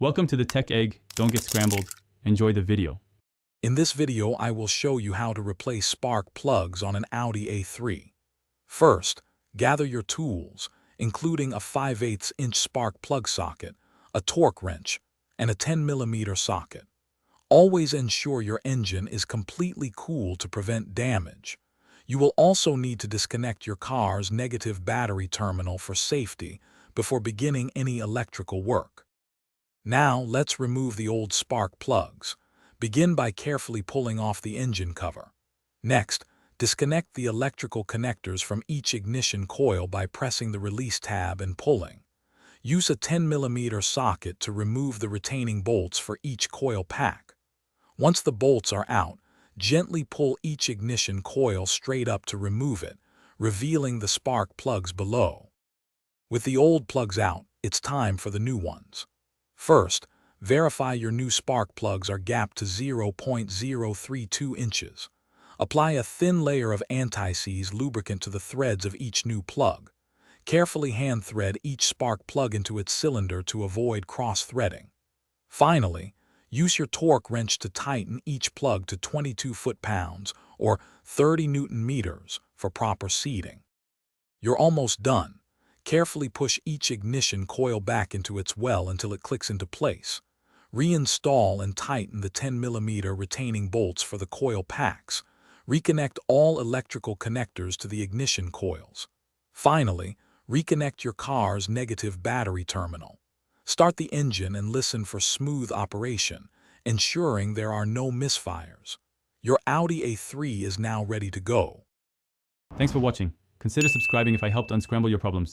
Welcome to the Tech Egg. Don't get scrambled. Enjoy the video. In this video, I will show you how to replace spark plugs on an Audi A3. First, gather your tools, including a 5/8" spark plug socket, a torque wrench, and a 10mm socket. Always ensure your engine is completely cool to prevent damage. You will also need to disconnect your car's negative battery terminal for safety before beginning any electrical work. Now, let's remove the old spark plugs. Begin by carefully pulling off the engine cover. Next, disconnect the electrical connectors from each ignition coil by pressing the release tab and pulling. Use a 10mm socket to remove the retaining bolts for each coil pack. Once the bolts are out, gently pull each ignition coil straight up to remove it, revealing the spark plugs below. With the old plugs out, it's time for the new ones. First, verify your new spark plugs are gapped to 0.032 inches. Apply a thin layer of anti-seize lubricant to the threads of each new plug. Carefully hand thread each spark plug into its cylinder to avoid cross-threading. Finally, use your torque wrench to tighten each plug to 22 foot-pounds or 30 Newton-meters for proper seating. You're almost done. Carefully push each ignition coil back into its well until it clicks into place. Reinstall and tighten the 10mm retaining bolts for the coil packs. Reconnect all electrical connectors to the ignition coils. Finally, reconnect your car's negative battery terminal. Start the engine and listen for smooth operation, ensuring there are no misfires. Your Audi A3 is now ready to go. Thanks for watching. Consider subscribing if I helped unscramble your problems.